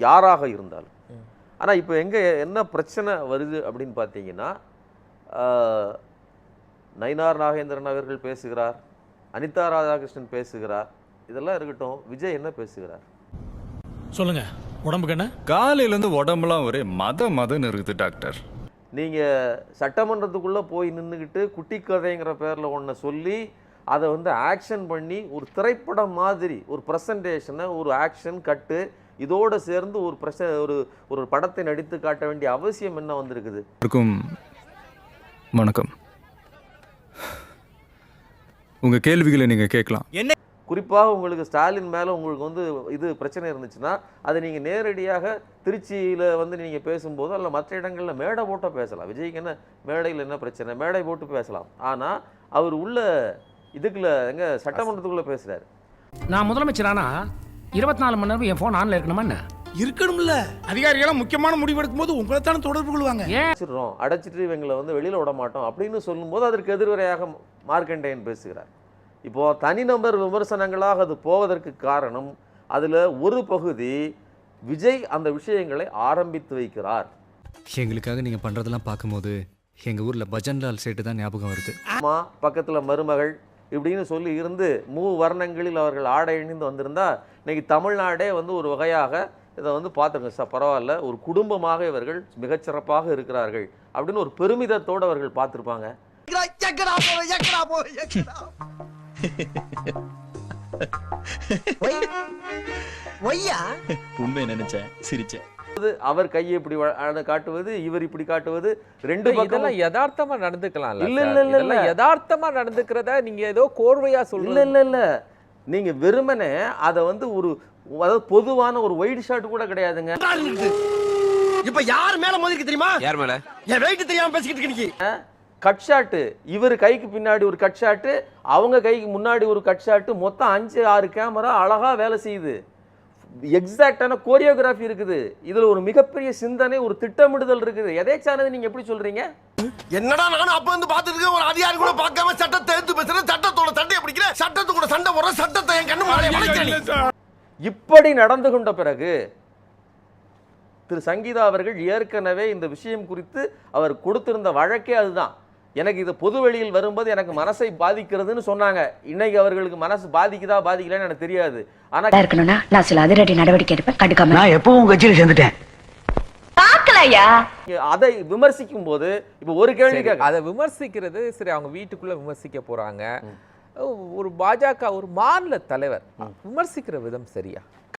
யாராக இருந்தாலும். ஆனால் இப்போ என்ன பிரச்சனை வருது அப்படின்னு பார்த்தீங்கன்னா, நயினார் நாகேந்திரன் அவர்கள் பேசுகிறார், அனிதா ராதாகிருஷ்ணன் பேசுகிறார், இதெல்லாம் இருக்கட்டும். விஜய் என்ன பேசுகிறார் சொல்லுங்க. உடம்புக்கு என்ன? காலையிலேருந்து உடம்புலாம் ஒரே மதன்னு இருக்குது டாக்டர். நீங்கள் சட்டமன்றத்துக்குள்ளே போய் நின்றுக்கிட்டு குட்டி கதைங்கிற பேரில் ஒன்றை சொல்லி அதை ஆக்ஷன் பண்ணி ஒரு திரைப்படம் மாதிரி ஒரு ப்ரெசன்டேஷனை, ஒரு ஆக்ஷன் கட்டு இதோடு சேர்ந்து ஒரு படத்தை நடித்து காட்ட வேண்டிய அவசியம் என்ன வந்திருக்குது? வணக்கம். உங்கள் கேள்விகளை நீங்கள் கேட்கலாம். குறிப்பாக உங்களுக்கு ஸ்டாலின் மேலே உங்களுக்கு இது பிரச்சனை இருந்துச்சுன்னா அதை நீங்கள் நேரடியாக திருச்சியில் நீங்கள் பேசும்போது அல்ல மற்ற இடங்களில் மேடை போட்டு பேசலாம். விஜய்க்கு என்ன மேடையில் என்ன பிரச்சனை, மேடை போட்டு பேசலாம். ஆனால் அவர் உள்ள இதுக்குள்ள சட்டமன்றத்துக்குள்ளே பேசுகிறாரு. நான் முதலமைச்சரானா 24 மணி நேரம் என் ஃபோன் ஆன்ல இருக்கணுமா? என்ன இருக்கணும்ல. அதிகாரிகளாம் முக்கியமான முடிவு எடுக்கும் போது உங்களை தானே தொடர்பு கொள்வாங்க. அடைச்சிட்டு இவங்களை வெளியில் விட மாட்டோம் அப்படின்னு சொல்லும்போது அதற்கு எதிர்வரையாக மார்க்கண்டேயன் பேசுகிறார். இப்போது தனிநபர் விமர்சனங்களாக அது போவதற்கு காரணம் அதில் ஒரு பகுதி விஜய் அந்த விஷயங்களை ஆரம்பித்து வைக்கிறார். எங்களுக்காக நீங்கள் பண்ணுறதெல்லாம் பார்க்கும்போது எங்கள் ஊரில் பஜன்லால் சேட்டு தான் ஞாபகம் வருது. அம்மா பக்கத்தில் மருமகள் இப்படின்னு சொல்லி இருந்து வர்ணங்களில் அவர்கள் ஆடை அணிந்து வந்திருந்தா இன்னைக்கு தமிழ்நாடே ஒரு வகையாக இதை பார்த்துருங்க பரவாயில்ல, ஒரு குடும்பமாக இவர்கள் மிகச்சிறப்பாக இருக்கிறார்கள் அப்படின்னு ஒரு பெருமிதத்தோடு அவர்கள் பார்த்துருப்பாங்க. உண்மை நினைச்சேன், சிரிச்சேன். அவர் கையை இப்படி காட்டுவது, இவர் இப்படி காட்டுவது, ரெண்டு பக்கம் யதார்த்தமா நடந்துக்கலாம். இல்ல யதார்த்தமா நடந்துக்கிறத நீங்க ஏதோ கோர்வையா சொல்லுங்க. இல்ல நீங்க வெறுமனே அதை ஒரு அதாவது பொதுவான ஒரு ஒயிட் ஷர்ட் கூட கிடையாதுங்க. இப்ப யார் மேல மோதிருக்கு தெரியுமா? யார் மேல? என் வெயிட் தெரியாம பேசிக்கிட்டு இருக்கீங்க. கட் ஷாட்டு, இவர் கைக்கு பின்னாடி ஒரு கட் ஷாட்டு, அவங்க கைக்கு முன்னாடி ஒரு கட் ஷாட்டு, மொத்தம் 5-6 கேமரா அழகா வேலை செய்யுது. எக்ஸாக்டான கோரியோகிராஃபி இருக்குது. இதுல ஒரு மிகப்பெரிய சிந்தனை, ஒரு திட்டமிடுதல் இருக்குது. எதேச்சானது நீங்க எப்படி சொல்றீங்க? என்னடா நானும் அப்ப பார்த்துட்டு இருக்கேன். ஒரு அதிகாரி கூட பார்க்காம சட்டத்தை எடுத்து பேசுறேன், சட்டத்தோட சண்டையை பிடிக்கிறேன், சட்டத்து கூட சண்டை போடுற, சட்டத்தை என் கண்ணு முன்னாடி இப்படி நடந்து கொண்ட பிறகு திரு சங்கீதா அவர்கள் ஏற்கனவே இந்த விஷயம் குறித்து அவர் கொடுத்திருந்த வழக்கே அதுதான். எனக்கு இது பொது வெளியில் வரும்போது எனக்கு மனசை பாதிக்கிறதுன்னு சொன்னாங்க. இன்னைக்கு அவர்களுக்கு மனசு பாதிக்குதா பாதிக்கலன்னு எனக்கு தெரியாது. ஆனா இருக்கணும்னா நான் சில அதிரடி நடவடிக்கை எடுப்பேன். கண்டுக்காம நான் எப்பவும் உங்க கட்சியில சேர்ந்துட்டேன். பார்க்கலையா? அதை விமர்சிக்கும் போது இப்ப ஒரு கேள்வி கேட்க, அதை விமர்சிக்கிறது சரி, அவங்க வீட்டுக்குள்ள விமர்சிக்க போறாங்க. ஒரு பாஜக ஒரு மாநில தலைவர் விமர்சிக்கிற விதம் சரியா?